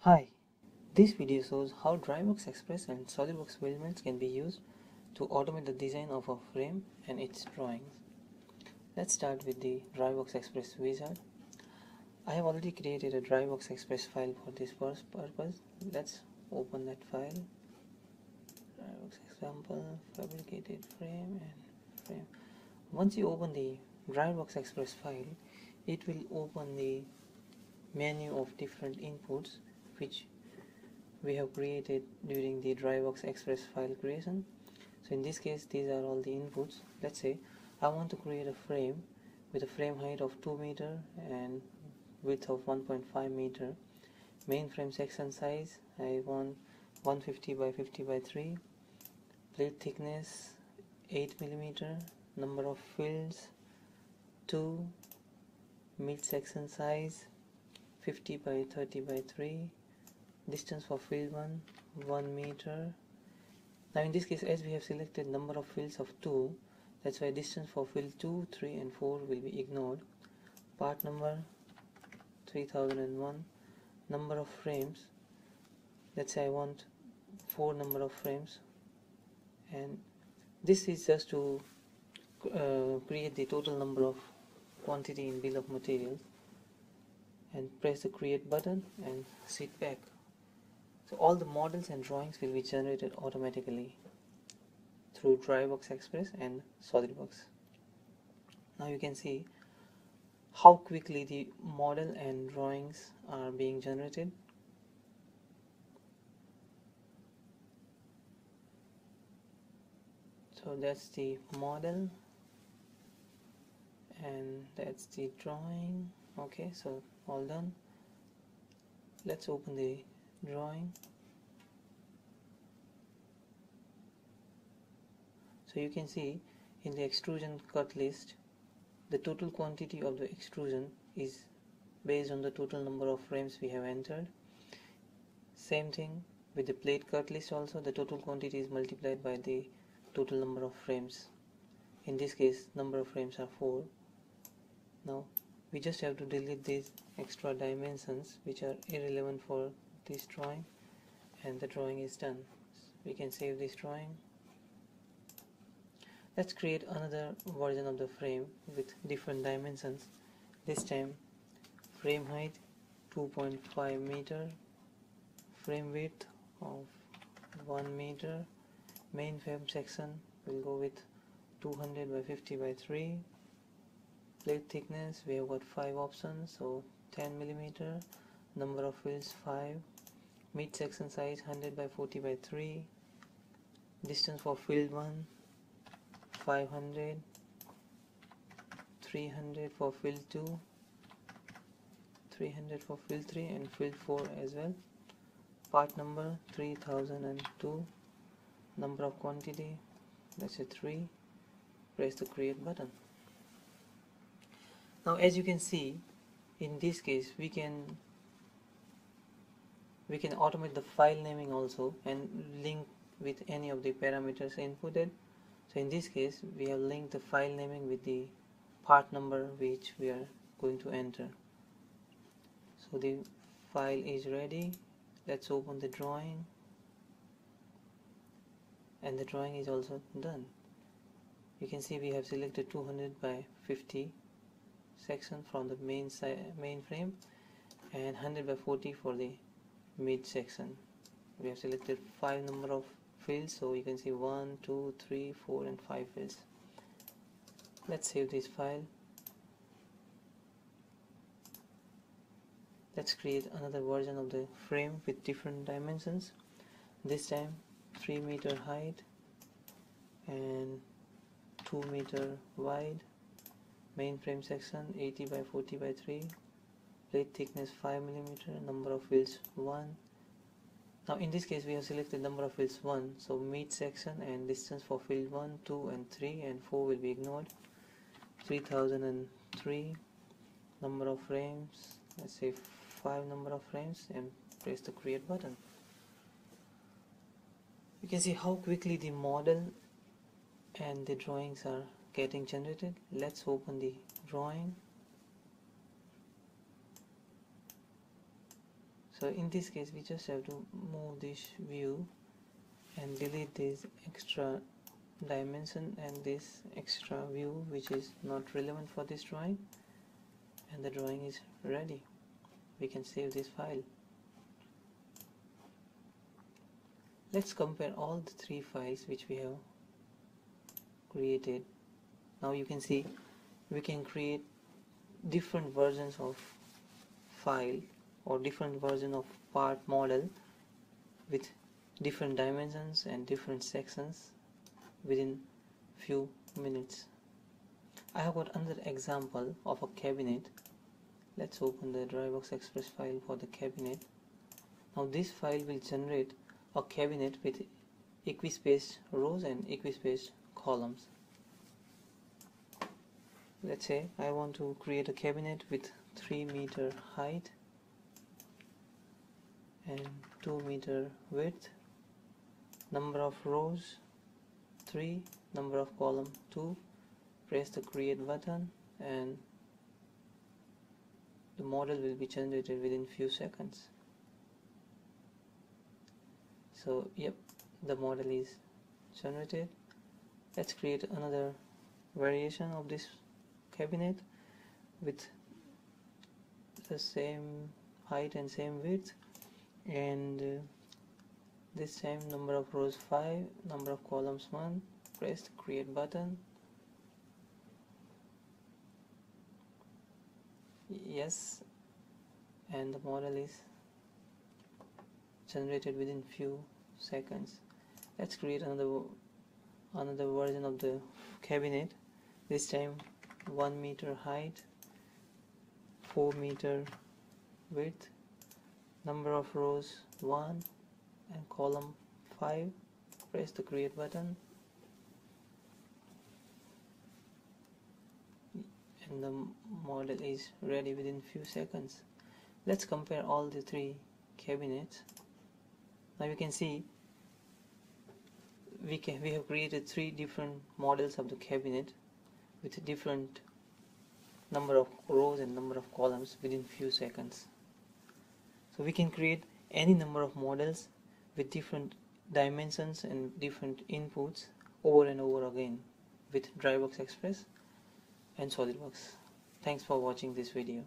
Hi, this video shows how DriveWorks Express and Solidworks elements can be used to automate the design of a frame and its drawings. Let's start with the DriveWorks Express wizard. I have already created a DriveWorks Express file for this purpose. Let's open that file. DriveWorks example, fabricated frame and frame. Once you open the DriveWorks Express file, it will open the menu of different inputs which we have created during the DriveWorks Express file creation. So in this case, these are all the inputs. Let's say I want to create a frame with a frame height of 2 meter and width of 1.5 meter. Main frame section size, I want 150 by 50 by 3. Plate thickness 8 millimeter. Number of fields 2. Mid section size 50 by 30 by 3. Distance for field 1 meter. Now in this case, as we have selected number of fields of 2, that's why distance for field 2, 3 and 4 will be ignored. Part number 3001. Number of frames, let's say I want 4 number of frames, and this is just to create the total number of quantity in bill of materials, and press the create button and sit back. So all the models and drawings will be generated automatically through DriveWorks Express and SolidWorks. Now you can see how quickly the model and drawings are being generated. So that's the model and that's the drawing. Okay, so all done. Let's open the drawing. So you can see in the extrusion cut list, the total quantity of the extrusion is based on the total number of frames we have entered. Same thing with the plate cut list also, the total quantity is multiplied by the total number of frames. In this case, number of frames are 4. Now we just have to delete these extra dimensions which are irrelevant for this drawing, and the drawing is done. We can save this drawing. Let's create another version of the frame with different dimensions. This time frame height 2.5 meter, frame width of 1 meter, main frame section will go with 200 by 50 by 3. Plate thickness, we have got 5 options, so 10 millimeter. Number of fields 5. Mid section size 100 by 40 by 3. Distance for field 1 500. 300 for field 2. 300 for field 3 and field 4 as well. Part number 3002. Number of quantity, let's say 3. Press the create button. Now as you can see, in this case we can automate the file naming also and link with any of the parameters inputted. So in this case we have linked the file naming with the part number which we are going to enter. So the file is ready. Let's open the drawing, and the drawing is also done. You can see we have selected 200 by 50 section from the main frame and 100 by 40 for the mid section. We have selected 5 number of fields, so you can see 1, 2, 3, 4 and 5 fields. Let's save this file. Let's create another version of the frame with different dimensions. This time 3 meter height and 2 meter wide. Main frame section 80 by 40 by 3. Plate thickness 5 millimeter. Number of fields 1. Now in this case we have selected number of fields 1, so mid section and distance for field 1, 2 and 3 and 4 will be ignored. 3003. Number of frames, let's say 5 number of frames, and press the create button. You can see how quickly the model and the drawings are getting generated. Let's open the drawing. So in this case we just have to move this view and delete this extra dimension and this extra view which is not relevant for this drawing, and the drawing is ready. We can save this file. Let's compare all the three files which we have created. Now you can see we can create different versions of file or different version of part model with different dimensions and different sections within few minutes. I have got another example of a cabinet. Let's open the DriveWorks Express file for the cabinet. Now this file will generate a cabinet with equispaced rows and equispaced columns. Let's say I want to create a cabinet with 3 meter height and 2 meter width, number of rows 3, number of column 2. Press the create button and the model will be generated within few seconds. So yep, the model is generated. Let's create another variation of this cabinet with the same height and same width, and this time number of rows 5, number of columns 1. Press the create button. Yes, and the model is generated within few seconds. Let's create another version of the cabinet, this time 1 meter height, 4 meter width, number of rows 1 and column 5. Press the create button and the model is ready within few seconds. Let's compare all the three cabinets. Now you can see we have created 3 different models of the cabinet with different number of rows and number of columns within few seconds. So we can create any number of models with different dimensions and different inputs over and over again with DriveWorks Express and SolidWorks. Thanks for watching this video.